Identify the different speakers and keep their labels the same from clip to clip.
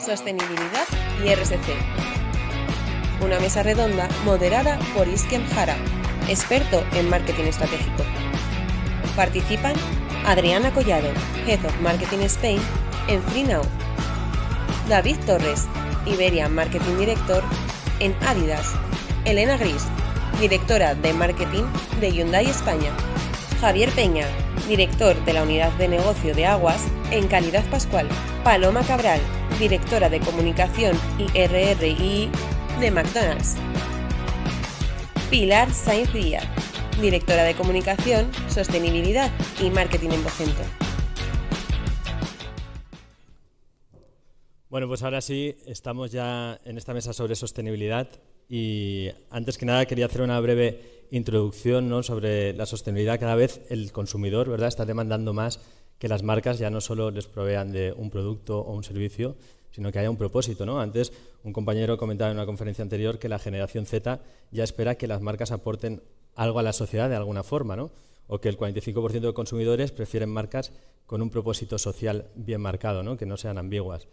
Speaker 1: sostenibilidad y RSC. Una mesa redonda moderada por Iskem Jara, experto en marketing estratégico. Participan Adriana Collado, Head of Marketing Spain en FreeNow, David Torres, Iberia Marketing Director en Adidas, Elena Gris, directora de Marketing de Hyundai España, Javier Peña, director de la Unidad de Negocio de Aguas en Calidad Pascual, Paloma Cabral, directora de Comunicación y RRI de McDonald's, Pilar Sainz Díaz, directora de Comunicación, Sostenibilidad y Marketing en Vocento.
Speaker 2: Bueno, pues ahora sí, estamos ya en esta mesa sobre sostenibilidad y antes que nada quería hacer una breve introducción, ¿no?, sobre la sostenibilidad. Cada vez el consumidor, ¿verdad?, está demandando más que las marcas ya no solo les provean de un producto o un servicio, sino que haya un propósito, ¿no? Antes un compañero comentaba en una conferencia anterior que la generación Z ya espera que las marcas aporten algo a la sociedad de alguna forma, ¿no? O que el 45% de consumidores prefieren marcas con un propósito social bien marcado, ¿no?, que no sean ambiguas.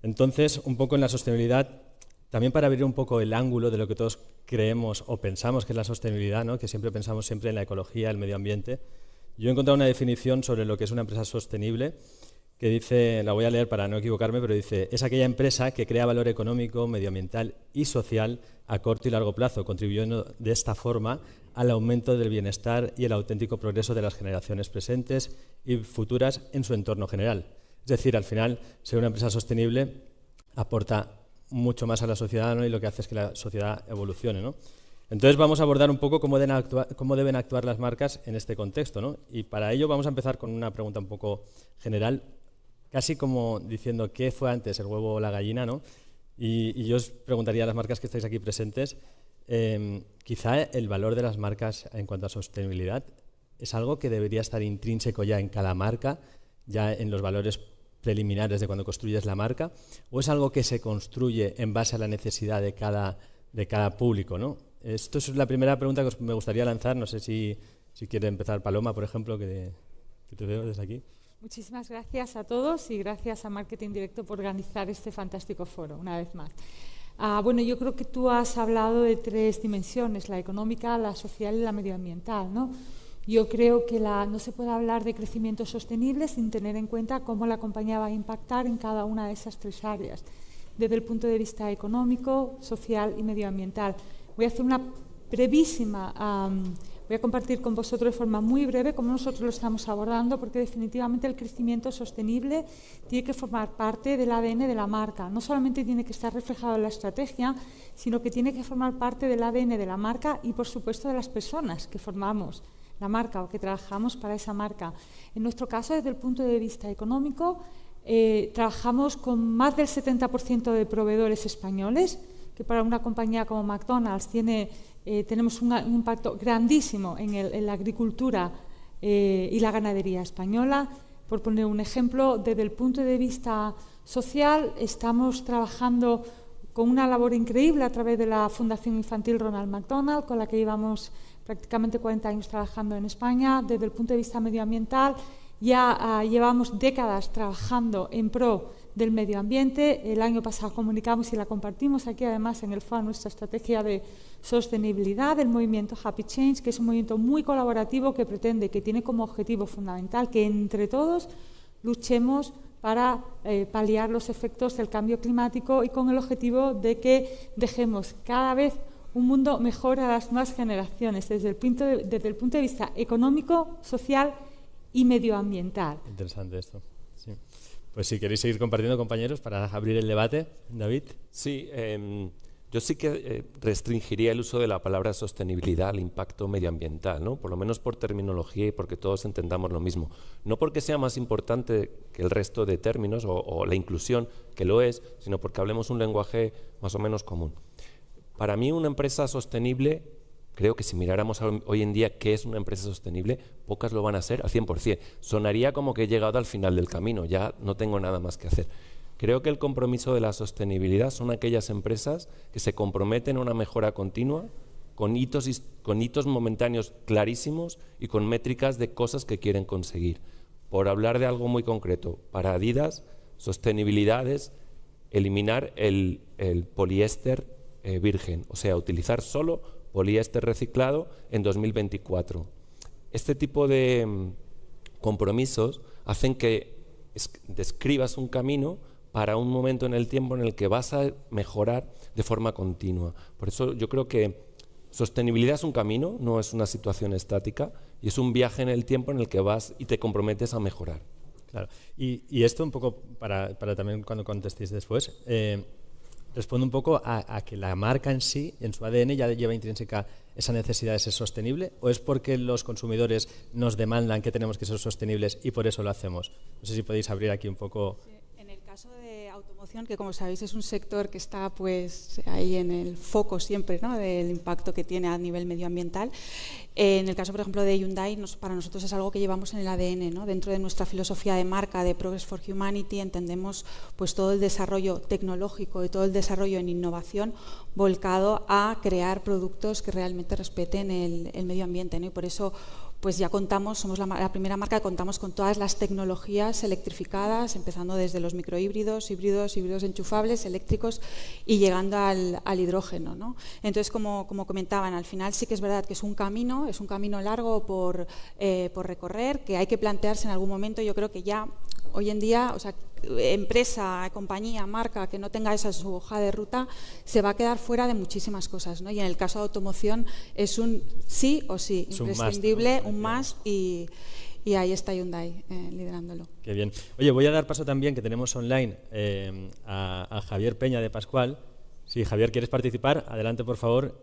Speaker 2: Entonces, un poco en la sostenibilidad, también para abrir un poco el ángulo de lo que todos creemos o pensamos que es la sostenibilidad, ¿no?, que siempre pensamos en la ecología, el medio ambiente. Yo he encontrado una definición sobre lo que es una empresa sostenible que dice, la voy a leer para no equivocarme, pero dice: es aquella empresa que crea valor económico, medioambiental y social a corto y largo plazo, contribuyendo de esta forma al aumento del bienestar y el auténtico progreso de las generaciones presentes y futuras en su entorno general. Es decir, al final, ser una empresa sostenible aporta mucho más a la sociedad, ¿no?, y lo que hace es que la sociedad evolucione, ¿no? Entonces vamos a abordar un poco cómo deben actuar las marcas en este contexto, ¿no? Y para ello vamos a empezar con una pregunta un poco general, casi como diciendo ¿qué fue antes, el huevo o la gallina?, ¿no? Y yo os preguntaría a las marcas que estáis aquí presentes, quizá el valor de las marcas en cuanto a sostenibilidad es algo que debería estar intrínseco ya en cada marca, ya en los valores preliminares de cuando construyes la marca, o es algo que se construye en base a la necesidad de cada público, ¿no? Esto es la primera pregunta que me gustaría lanzar. No sé si quiere empezar Paloma, por ejemplo, que te veo desde aquí.
Speaker 3: Muchísimas gracias a todos y gracias a Marketing Directo por organizar este fantástico foro, una vez más. Bueno, yo creo que tú has hablado de tres dimensiones: la económica, la social y la medioambiental, ¿no? Yo creo que no se puede hablar de crecimiento sostenible sin tener en cuenta cómo la compañía va a impactar en cada una de esas tres áreas, desde el punto de vista económico, social y medioambiental. Voy a hacer una brevísima, voy a compartir con vosotros de forma muy breve cómo nosotros lo estamos abordando, porque definitivamente el crecimiento sostenible tiene que formar parte del ADN de la marca. No solamente tiene que estar reflejado en la estrategia, sino que tiene que formar parte del ADN de la marca y, por supuesto, de las personas que formamos la marca o que trabajamos para esa marca. En nuestro caso, desde el punto de vista económico, trabajamos con más del 70% de proveedores españoles, que para una compañía como McDonald's tenemos un impacto grandísimo en la agricultura y la ganadería española. Por poner un ejemplo, desde el punto de vista social, estamos trabajando con una labor increíble a través de la Fundación Infantil Ronald McDonald, con la que llevamos prácticamente 40 años trabajando en España. Desde el punto de vista medioambiental, ya llevamos décadas trabajando en pro del medio ambiente. El año pasado comunicamos y la compartimos aquí, además, en el foro, nuestra estrategia de sostenibilidad del movimiento Happy Change, que es un movimiento muy colaborativo que tiene como objetivo fundamental que entre todos luchemos para paliar los efectos del cambio climático y con el objetivo de que dejemos cada vez un mundo mejor a las nuevas generaciones, desde el punto de vista económico, social y medioambiental.
Speaker 2: Interesante esto. Sí. Pues si queréis seguir compartiendo, compañeros, para abrir el debate. David.
Speaker 4: Sí, yo sí que restringiría el uso de la palabra sostenibilidad al impacto medioambiental, ¿no? Por lo menos por terminología y porque todos entendamos lo mismo. No porque sea más importante que el resto de términos o la inclusión, que lo es, sino porque hablemos un lenguaje más o menos común. Para mí, una empresa sostenible, creo que si miráramos hoy en día qué es una empresa sostenible, pocas lo van a ser al 100%. Sonaría como que he llegado al final del camino, ya no tengo nada más que hacer. Creo que el compromiso de la sostenibilidad son aquellas empresas que se comprometen a una mejora continua, con hitos momentáneos clarísimos y con métricas de cosas que quieren conseguir. Por hablar de algo muy concreto, para Adidas, sostenibilidad es eliminar el poliéster virgen, o sea, utilizar solo poliéster reciclado en 2024. Este tipo de compromisos hacen que describas un camino para un momento en el tiempo en el que vas a mejorar de forma continua. Por eso yo creo que sostenibilidad es un camino, no es una situación estática, y es un viaje en el tiempo en el que vas y te comprometes a mejorar.
Speaker 2: Claro. Y esto un poco, para también cuando contestéis después, responde un poco a que la marca en sí, en su ADN, ya lleva intrínseca esa necesidad de ser sostenible, o es porque los consumidores nos demandan que tenemos que ser sostenibles y por eso lo hacemos. No sé si podéis abrir aquí un poco.
Speaker 5: Sí. En el caso de automoción, que como sabéis es un sector que está pues ahí en el foco siempre, ¿no?, del impacto que tiene a nivel medioambiental. En el caso, por ejemplo, de Hyundai, para nosotros es algo que llevamos en el ADN, ¿no? Dentro de nuestra filosofía de marca de Progress for Humanity entendemos pues todo el desarrollo tecnológico y todo el desarrollo en innovación volcado a crear productos que realmente respeten el medio ambiente, ¿no? Y por eso pues ya contamos, somos la primera marca que contamos con todas las tecnologías electrificadas, empezando desde los microhíbridos, híbridos enchufables, eléctricos y llegando al hidrógeno, ¿no? Entonces, como comentaban, al final sí que es verdad que es un camino largo por recorrer, que hay que plantearse en algún momento. Yo creo que ya hoy en día, o sea, empresa, compañía, marca que no tenga esa en su hoja de ruta se va a quedar fuera de muchísimas cosas, ¿no? Y en el caso de automoción es un sí o sí,
Speaker 2: es
Speaker 5: imprescindible, un must, y ahí está Hyundai liderándolo.
Speaker 2: Qué bien. Oye, voy a dar paso también, que tenemos online, a Javier Peña de Pascual. Si Javier, ¿quieres participar? Adelante, por favor.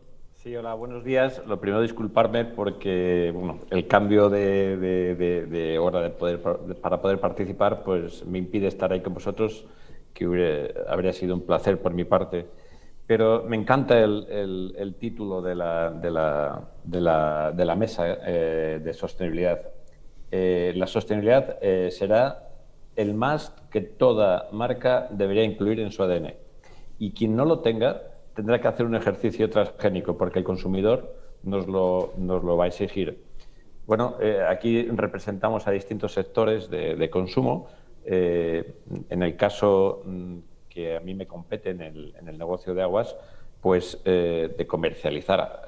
Speaker 6: Sí, hola, buenos días. Lo primero, disculparme porque el cambio de hora para poder participar pues me impide estar ahí con vosotros, que habría sido un placer por mi parte. Pero me encanta el título de la mesa de sostenibilidad. La sostenibilidad será el must que toda marca debería incluir en su ADN. Y quien no lo tenga tendrá que hacer un ejercicio transgénico, porque el consumidor nos lo va a exigir. Bueno, aquí representamos a distintos sectores de consumo. En el caso que a mí me compete en el negocio de aguas, pues de comercializar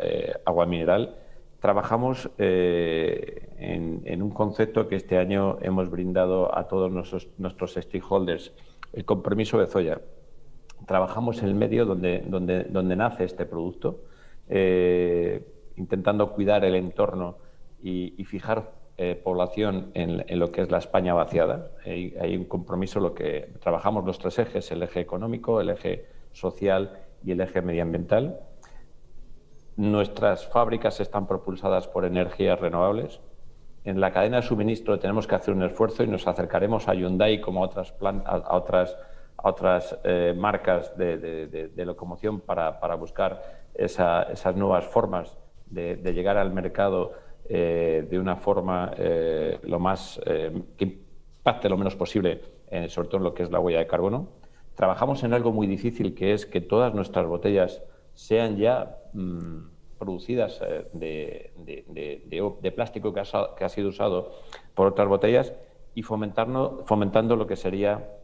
Speaker 6: agua mineral, trabajamos en un concepto que este año hemos brindado a todos nuestros stakeholders, el compromiso de Zoya. Trabajamos en el medio donde nace este producto, intentando cuidar el entorno y fijar población en lo que es la España vaciada. Hay un compromiso, lo que trabajamos los tres ejes, el eje económico, el eje social y el eje medioambiental. Nuestras fábricas están propulsadas por energías renovables. En la cadena de suministro tenemos que hacer un esfuerzo y nos acercaremos a Hyundai como a otras marcas de locomoción para buscar esas nuevas formas de llegar al mercado de una forma lo más que impacte lo menos posible, sobre todo en lo que es la huella de carbono. Trabajamos en algo muy difícil, que es que todas nuestras botellas sean ya producidas de plástico que ha sido usado por otras botellas, y fomentando lo que sería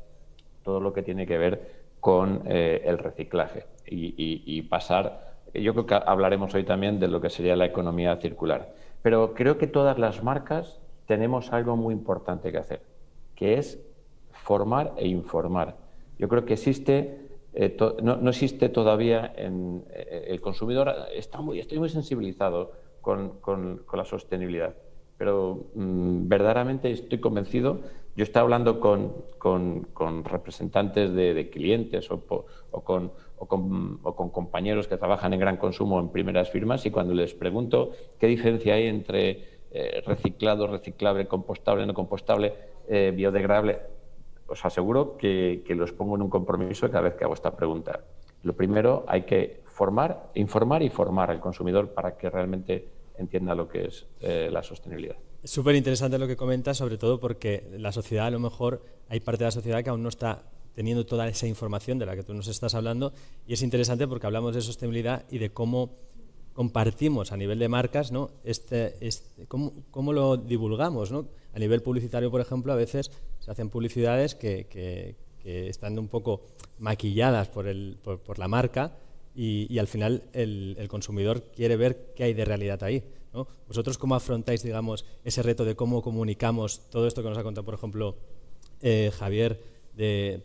Speaker 6: todo lo que tiene que ver con el reciclaje y pasar. Yo creo que hablaremos hoy también de lo que sería la economía circular. Pero creo que todas las marcas tenemos algo muy importante que hacer, que es formar e informar. Yo creo que no existe todavía el consumidor. Estoy muy sensibilizado con la sostenibilidad, pero verdaderamente estoy convencido. Yo estoy hablando con representantes de clientes o con compañeros que trabajan en gran consumo en primeras firmas, y cuando les pregunto qué diferencia hay entre reciclado, reciclable, compostable, no compostable, biodegradable, os aseguro que los pongo en un compromiso cada vez que hago esta pregunta. Lo primero, hay que informar y formar al consumidor para que realmente entienda lo que es la sostenibilidad.
Speaker 2: Es súper interesante lo que comentas, sobre todo porque la sociedad, a lo mejor, hay parte de la sociedad que aún no está teniendo toda esa información de la que tú nos estás hablando, y es interesante porque hablamos de sostenibilidad y de cómo compartimos a nivel de marcas, ¿no? Cómo lo divulgamos, ¿no? A nivel publicitario, por ejemplo, a veces se hacen publicidades que que están un poco maquilladas por la marca y al final el consumidor quiere ver qué hay de realidad ahí, ¿no? ¿Vosotros cómo afrontáis, digamos, ese reto de cómo comunicamos todo esto que nos ha contado, por ejemplo, Javier, de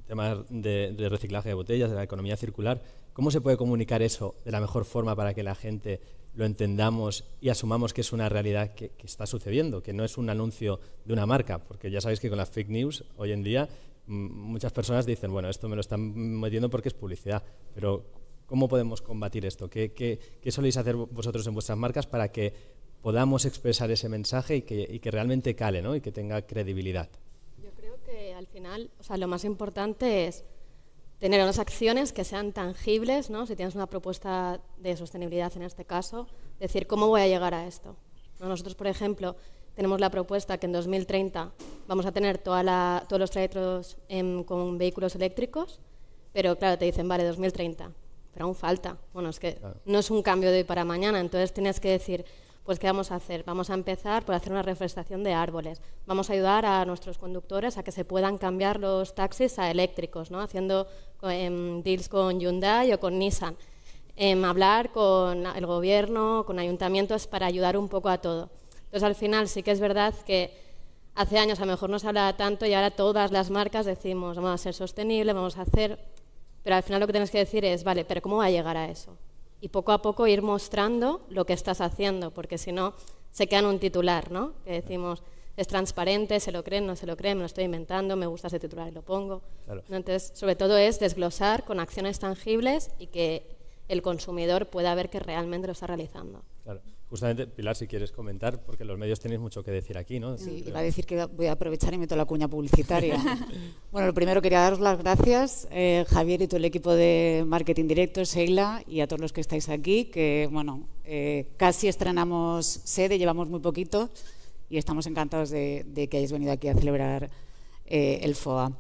Speaker 2: temas de reciclaje de botellas, de la economía circular? ¿Cómo se puede comunicar eso de la mejor forma para que la gente lo entendamos y asumamos que es una realidad que está sucediendo, que no es un anuncio de una marca? Porque ya sabéis que con las fake news hoy en día muchas personas dicen, bueno, esto me lo están metiendo porque es publicidad, pero ¿cómo podemos combatir esto? ¿Qué soléis hacer vosotros en vuestras marcas para que podamos expresar ese mensaje y que realmente cale, ¿no? Y que tenga credibilidad?
Speaker 7: Yo creo que al final, o sea, lo más importante es tener unas acciones que sean tangibles, ¿no? Si tienes una propuesta de sostenibilidad en este caso, decir, ¿cómo voy a llegar a esto? ¿No? Nosotros, por ejemplo, tenemos la propuesta que en 2030 vamos a tener todos los trayectos con vehículos eléctricos, pero claro, te dicen, vale, 2030, pero aún falta. Bueno, es que no es un cambio de hoy para mañana, entonces tienes que decir, pues ¿qué vamos a hacer? Vamos a empezar por hacer una reforestación de árboles, vamos a ayudar a nuestros conductores a que se puedan cambiar los taxis a eléctricos, ¿no? Haciendo deals con Hyundai o con Nissan, hablar con el gobierno, con ayuntamientos para ayudar un poco a todo. Entonces, al final sí que es verdad que hace años a lo mejor no se hablaba tanto y ahora todas las marcas decimos, vamos a ser sostenibles, vamos a hacer... Pero al final lo que tienes que decir es, vale, pero ¿cómo va a llegar a eso? Y poco a poco ir mostrando lo que estás haciendo, porque si no se queda en un titular, ¿no? Que decimos, es transparente, se lo creen, no se lo creen, me lo estoy inventando, me gusta ese titular y lo pongo. Claro. Entonces, sobre todo es desglosar con acciones tangibles y que el consumidor pueda ver que realmente lo está realizando. Claro.
Speaker 2: Justamente, Pilar, si quieres comentar, porque los medios tenéis mucho que decir aquí, ¿no?
Speaker 8: Sí, iba a decir que voy a aprovechar y meto la cuña publicitaria. Bueno, lo primero quería daros las gracias, Javier y todo el equipo de Marketing Directo, Sheila, y a todos los que estáis aquí, que, bueno, casi estrenamos sede, llevamos muy poquito y estamos encantados de que hayáis venido aquí a celebrar el FOA.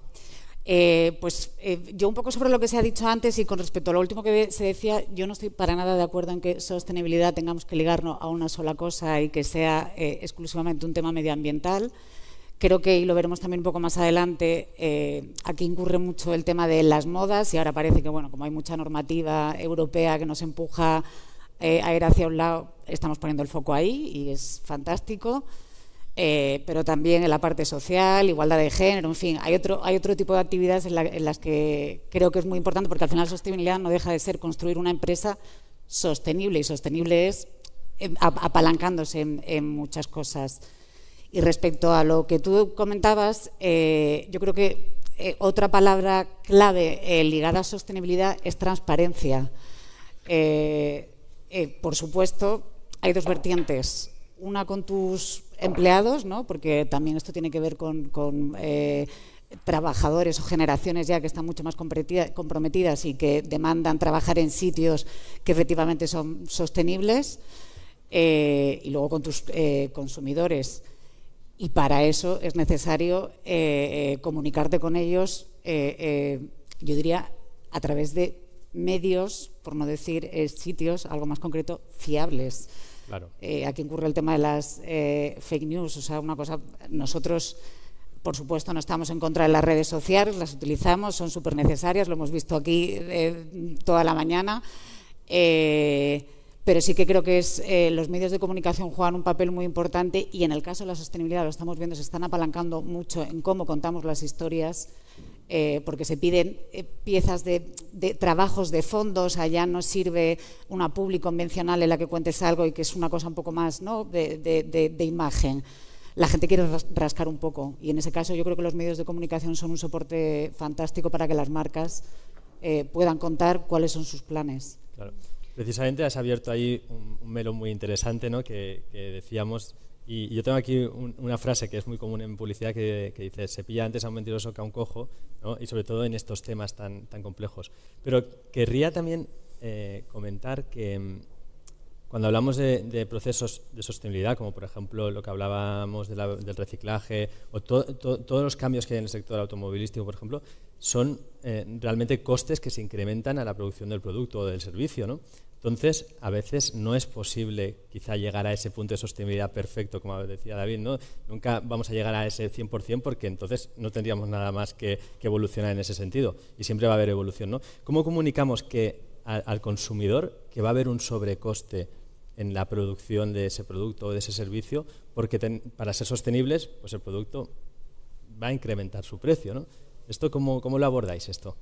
Speaker 8: Yo un poco sobre lo que se ha dicho antes y con respecto a lo último que se decía, yo no estoy para nada de acuerdo en que sostenibilidad tengamos que ligarnos a una sola cosa y que sea exclusivamente un tema medioambiental. Creo que, y lo veremos también un poco más adelante, aquí incurre mucho el tema de las modas y ahora parece que, bueno, como hay mucha normativa europea que nos empuja a ir hacia un lado, estamos poniendo el foco ahí y es fantástico. Pero también en la parte social, igualdad de género, en fin, hay otro tipo de actividades en las que creo que es muy importante, porque al final sostenibilidad no deja de ser construir una empresa sostenible, y sostenible es apalancándose en muchas cosas. Y respecto a lo que tú comentabas, yo creo que otra palabra clave ligada a sostenibilidad es transparencia. Por supuesto, hay dos vertientes. Una con tus empleados, ¿no? Porque también esto tiene que ver con trabajadores o generaciones ya que están mucho más comprometidas y que demandan trabajar en sitios que efectivamente son sostenibles, y luego con tus consumidores. Y para eso es necesario comunicarte con ellos, yo diría, a través de medios, por no decir sitios, algo más concreto, fiables. Claro. Aquí ocurre el tema de las fake news, o sea, una cosa, nosotros, por supuesto, no estamos en contra de las redes sociales, las utilizamos, son súper necesarias, lo hemos visto aquí toda la mañana, pero sí que creo que los medios de comunicación juegan un papel muy importante y en el caso de la sostenibilidad, lo estamos viendo, se están apalancando mucho en cómo contamos las historias, porque se piden piezas de trabajos de fondo, o sea, ya no sirve una publi convencional en la que cuentes algo y que es una cosa un poco más, ¿no?, de imagen. La gente quiere rascar un poco y en ese caso yo creo que los medios de comunicación son un soporte fantástico para que las marcas puedan contar cuáles son sus planes.
Speaker 2: Claro. Precisamente has abierto ahí un melón muy interesante, ¿no?, que decíamos. Y yo tengo aquí una frase que es muy común en publicidad que dice, se pilla antes a un mentiroso que a un cojo, ¿no? Y sobre todo en estos temas tan complejos. Pero querría también comentar que cuando hablamos de procesos de sostenibilidad, como por ejemplo lo que hablábamos del reciclaje o todos los cambios que hay en el sector automovilístico, por ejemplo, son realmente costes que se incrementan a la producción del producto o del servicio, ¿no? Entonces, a veces no es posible quizá llegar a ese punto de sostenibilidad perfecto, como decía David, ¿no? Nunca vamos a llegar a ese 100% porque entonces no tendríamos nada más que evolucionar en ese sentido y siempre va a haber evolución, ¿no? ¿Cómo comunicamos al consumidor que va a haber un sobrecoste en la producción de ese producto o de ese servicio? Porque para ser sostenibles, pues el producto va a incrementar su precio, ¿no? ¿Esto cómo lo abordáis esto?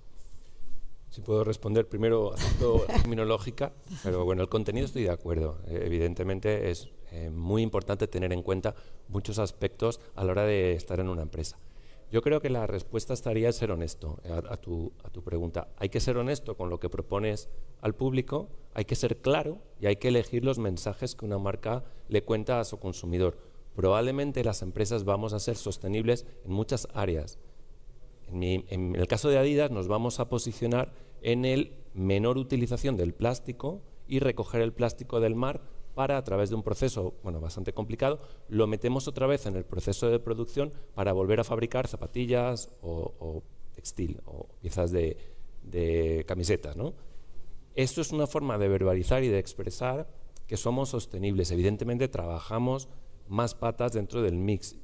Speaker 4: Si puedo responder primero aspecto terminológica, pero bueno, el contenido estoy de acuerdo. Evidentemente es muy importante tener en cuenta muchos aspectos a la hora de estar en una empresa. Yo creo que la respuesta estaría en ser honesto a tu pregunta. Hay que ser honesto con lo que propones al público, hay que ser claro y hay que elegir los mensajes que una marca le cuenta a su consumidor. Probablemente las empresas vamos a ser sostenibles en muchas áreas. En el caso de Adidas nos vamos a posicionar en el menor utilización del plástico y recoger el plástico del mar para, a través de un proceso bastante complicado, lo metemos otra vez en el proceso de producción para volver a fabricar zapatillas o textil o piezas de camisetas, ¿no? Esto es una forma de verbalizar y de expresar que somos sostenibles. Evidentemente trabajamos más patas dentro del mix.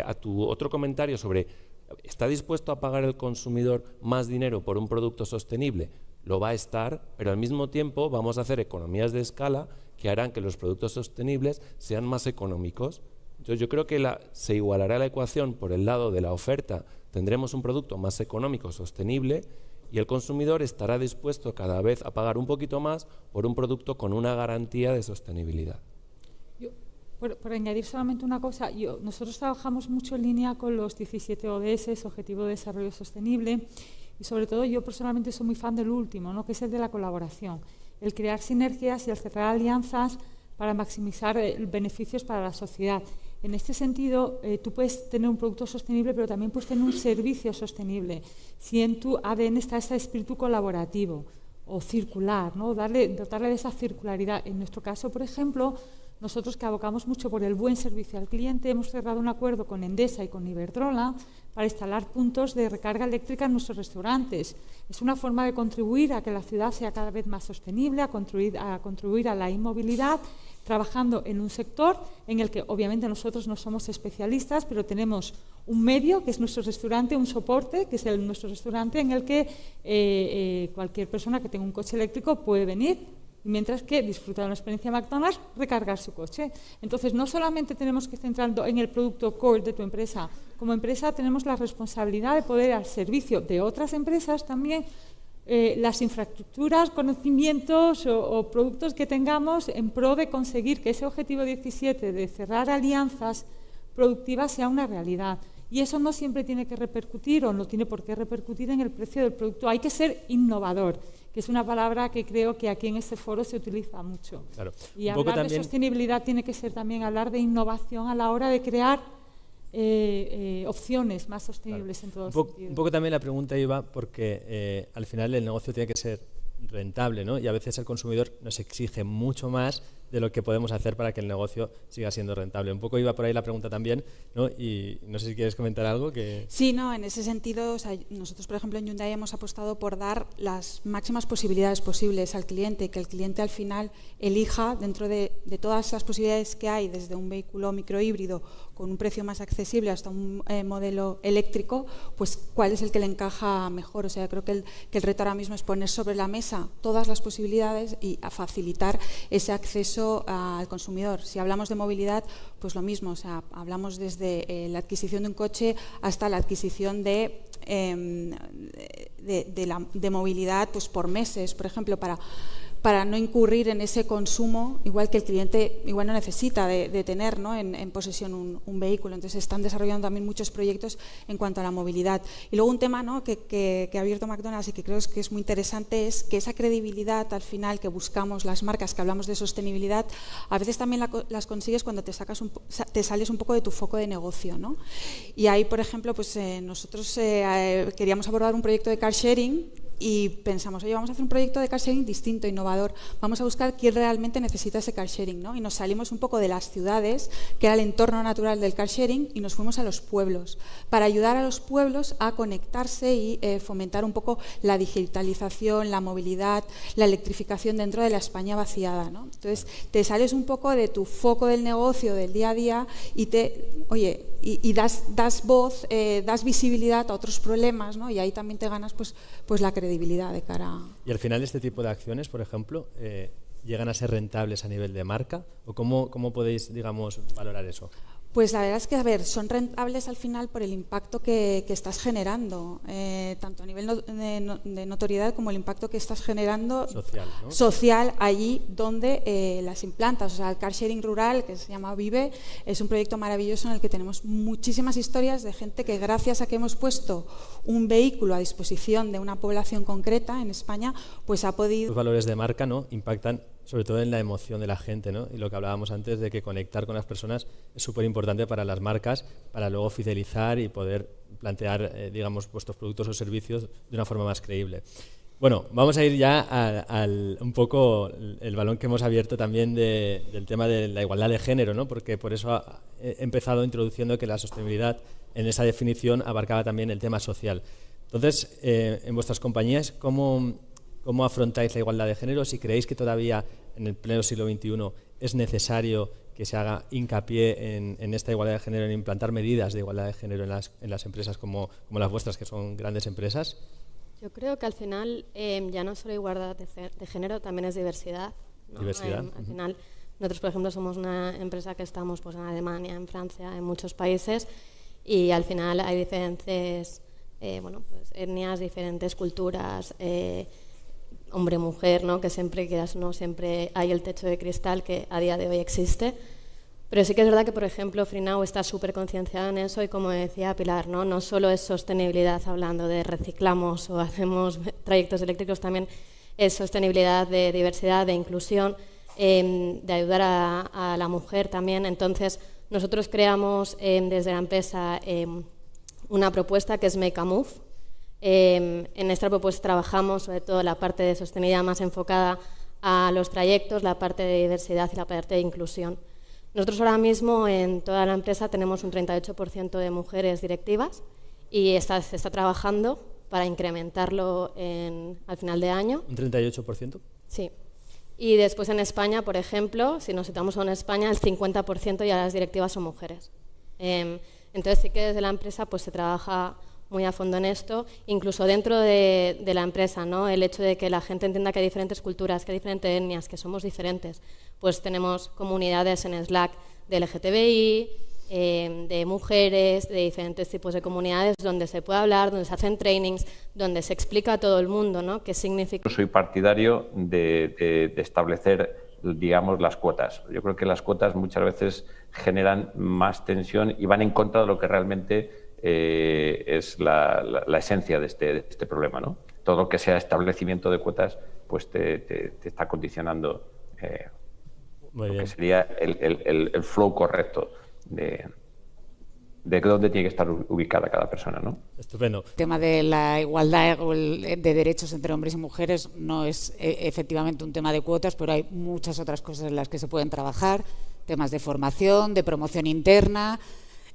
Speaker 4: A tu otro comentario sobre ¿está dispuesto a pagar el consumidor más dinero por un producto sostenible? Lo va a estar, pero al mismo tiempo vamos a hacer economías de escala que harán que los productos sostenibles sean más económicos. Entonces yo creo que se igualará la ecuación por el lado de la oferta. Tendremos un producto más económico, sostenible, y el consumidor estará dispuesto cada vez a pagar un poquito más por un producto con una garantía de sostenibilidad.
Speaker 3: Por añadir solamente una cosa, nosotros trabajamos mucho en línea con los 17 ODS, Objetivo de Desarrollo Sostenible, y sobre todo yo personalmente soy muy fan del último, ¿no? Que es el de la colaboración, el crear sinergias y el cerrar alianzas para maximizar beneficios para la sociedad. En este sentido, tú puedes tener un producto sostenible, pero también puedes tener un servicio sostenible, si en tu ADN está ese espíritu colaborativo o circular, ¿no? Dotarle de esa circularidad. En nuestro caso, por ejemplo, nosotros que abocamos mucho por el buen servicio al cliente, hemos cerrado un acuerdo con Endesa y con Iberdrola para instalar puntos de recarga eléctrica en nuestros restaurantes. Es una forma de contribuir a que la ciudad sea cada vez más sostenible, a contribuir a la inmovilidad, trabajando en un sector en el que obviamente nosotros no somos especialistas, pero tenemos un medio que es nuestro restaurante, un soporte que es nuestro restaurante en el que cualquier persona que tenga un coche eléctrico puede venir, mientras que disfruta de una experiencia McDonald's, recargar su coche. Entonces, no solamente tenemos que centrarnos en el producto core de tu empresa, como empresa tenemos la responsabilidad de poder, al servicio de otras empresas también, las infraestructuras, conocimientos o productos que tengamos en pro de conseguir que ese objetivo 17 de cerrar alianzas productivas sea una realidad. Y eso no siempre tiene que repercutir o no tiene por qué repercutir en el precio del producto. Hay que ser innovador, que es una palabra que creo que aquí en este foro se utiliza mucho.
Speaker 2: Claro.
Speaker 3: Y hablar de sostenibilidad tiene que ser también hablar de innovación a la hora de crear opciones más sostenibles, claro, en todo sentido.
Speaker 2: Un poco también la pregunta iba porque al final el negocio tiene que ser rentable, ¿no? Y a veces el consumidor nos exige mucho más de lo que podemos hacer para que el negocio siga siendo rentable. Un poco iba por ahí la pregunta también, ¿no? Y no sé si quieres comentar algo.
Speaker 5: Sí, no, en ese sentido, o sea, nosotros, por ejemplo, en Hyundai hemos apostado por dar las máximas posibilidades posibles al cliente, que el cliente al final elija dentro de todas las posibilidades que hay, desde un vehículo microhíbrido con un precio más accesible hasta un modelo eléctrico, pues cuál es el que le encaja mejor. O sea, creo que el reto ahora mismo es poner sobre la mesa todas las posibilidades y a facilitar ese acceso al consumidor. Si hablamos de movilidad, pues lo mismo, o sea, hablamos desde la adquisición de un coche hasta la adquisición de movilidad, pues por meses, por ejemplo, para no incurrir en ese consumo, igual que el cliente igual no necesita de tener, ¿no? en posesión un vehículo. Entonces están desarrollando también muchos proyectos en cuanto a la movilidad. Y luego un tema, ¿no? que ha abierto McDonald's y que creo que es muy interesante es que esa credibilidad al final que buscamos las marcas que hablamos de sostenibilidad, a veces también las consigues cuando te sales un poco de tu foco de negocio, ¿no? Y ahí, por ejemplo, pues nosotros queríamos abordar un proyecto de car sharing y pensamos, oye, vamos a hacer un proyecto de car sharing distinto, innovador, vamos a buscar quién realmente necesita ese car sharing, ¿no? Y nos salimos un poco de las ciudades, que era el entorno natural del car sharing, y nos fuimos a los pueblos, para ayudar a los pueblos a conectarse y fomentar un poco la digitalización, la movilidad, la electrificación dentro de la España vaciada, ¿no? Entonces, te sales un poco de tu foco del negocio, del día a día, y das voz, das visibilidad a otros problemas, ¿no? Y ahí también te ganas pues la credibilidad de cara a...
Speaker 2: Y al final este tipo de acciones, por ejemplo, ¿llegan a ser rentables a nivel de marca? ¿O cómo podéis, digamos, valorar eso?
Speaker 5: Pues la verdad es que, a ver, son rentables al final por el impacto que estás generando, tanto a nivel de notoriedad como el impacto que estás generando social allí donde las implantas. O sea, el car sharing rural, que se llama Vive, es un proyecto maravilloso en el que tenemos muchísimas historias de gente que, gracias a que hemos puesto un vehículo a disposición de una población concreta en España, pues ha podido...
Speaker 2: Los valores de marca, ¿no?, impactan sobre todo en la emoción de la gente, ¿no? Y lo que hablábamos antes de que conectar con las personas es súper importante para las marcas, para luego fidelizar y poder plantear, digamos, vuestros productos o servicios de una forma más creíble. Bueno, vamos a ir ya al un poco el balón que hemos abierto también del tema de la igualdad de género, ¿no? Porque por eso he empezado introduciendo que la sostenibilidad en esa definición abarcaba también el tema social. Entonces, en vuestras compañías, ¿cómo afrontáis la igualdad de género? Si creéis que todavía en el pleno siglo XXI es necesario que se haga hincapié en esta igualdad de género, en implantar medidas de igualdad de género en las empresas como las vuestras, que son grandes empresas.
Speaker 7: Yo creo que al final ya no solo igualdad de género, también es diversidad, ¿no?
Speaker 2: Diversidad.
Speaker 7: Al final, nosotros, por ejemplo, somos una empresa que estamos pues, en Alemania, en Francia, en muchos países, y al final hay diferentes pues, etnias, diferentes culturas, hombre-mujer, ¿no? Que siempre quieras, no siempre hay el techo de cristal que a día de hoy existe. Pero sí que es verdad que, por ejemplo, FreeNow está súper concienciado en eso y, como decía Pilar, no solo es sostenibilidad hablando de reciclamos o hacemos trayectos eléctricos, también es sostenibilidad de diversidad, de inclusión, de ayudar a la mujer también. Entonces, nosotros creamos desde la empresa una propuesta que es Make a Move. En esta propuesta trabajamos sobre todo la parte de sostenibilidad más enfocada a los trayectos, la parte de diversidad y la parte de inclusión. Nosotros ahora mismo en toda la empresa tenemos un 38% de mujeres directivas y se está trabajando para incrementarlo al final de año.
Speaker 2: ¿Un 38%?
Speaker 7: Sí. Y después en España, por ejemplo, si nos situamos en España, el 50% ya las directivas son mujeres. Entonces sí que desde la empresa pues se trabaja muy a fondo en esto, incluso dentro de la empresa, ¿no? El hecho de que la gente entienda que hay diferentes culturas, que hay diferentes etnias, que somos diferentes. Pues tenemos comunidades en Slack de LGTBI, de mujeres, de diferentes tipos de comunidades donde se puede hablar, donde se hacen trainings, donde se explica a todo el mundo, ¿no? ¿Qué significa?
Speaker 6: Soy partidario de establecer, digamos, las cuotas. Yo creo que las cuotas muchas veces generan más tensión y van en contra de lo que realmente es la esencia de este problema, ¿no? Todo lo que sea establecimiento de cuotas pues te está condicionando lo que sería el flow correcto de dónde tiene que estar ubicada cada persona, ¿no?
Speaker 2: Estupendo.
Speaker 8: El tema de la igualdad de derechos entre hombres y mujeres no es efectivamente un tema de cuotas, pero hay muchas otras cosas en las que se pueden trabajar, temas de formación, de promoción interna.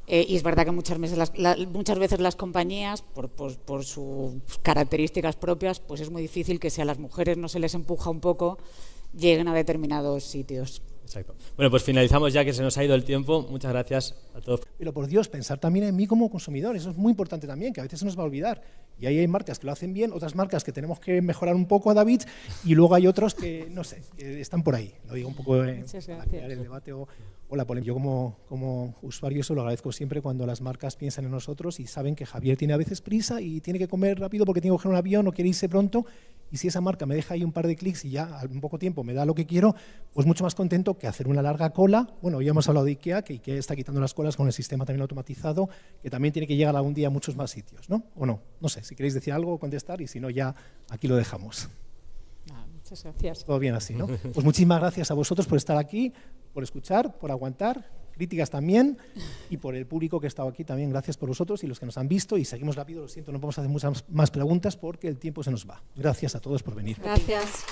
Speaker 8: Y es verdad que muchas veces las compañías, por sus características propias, pues es muy difícil que si a las mujeres no se les empuja un poco, lleguen a determinados sitios.
Speaker 2: Exacto. Bueno, pues finalizamos ya, que se nos ha ido el tiempo. Muchas gracias a todos.
Speaker 9: Pero por Dios, pensar también en mí como consumidor, eso es muy importante también, que a veces se nos va a olvidar. Y ahí hay marcas que lo hacen bien, otras marcas que tenemos que mejorar un poco, David, y luego hay otros que, no sé, que están por ahí. Lo digo un poco para crear el debate o la polémica. Yo como usuario eso lo agradezco siempre cuando las marcas piensan en nosotros y saben que Javier tiene a veces prisa y tiene que comer rápido porque tiene que coger un avión o quiere irse pronto. Y si esa marca me deja ahí un par de clics y ya en poco tiempo me da lo que quiero, pues mucho más contento que hacer una larga cola. Bueno, ya hemos hablado de IKEA, que IKEA está quitando las colas con el sistema también automatizado, que también tiene que llegar algún día a muchos más sitios, ¿no? ¿O no? No sé, si queréis decir algo, contestar, y si no, ya aquí lo dejamos.
Speaker 3: Muchas gracias.
Speaker 9: Todo bien así, ¿no? Pues muchísimas gracias a vosotros por estar aquí, por escuchar, por aguantar críticas también, y por el público que ha estado aquí también. Gracias por vosotros y los que nos han visto. Y seguimos rápido, lo siento, no podemos hacer muchas más preguntas porque el tiempo se nos va. Gracias a todos por venir.
Speaker 7: Gracias.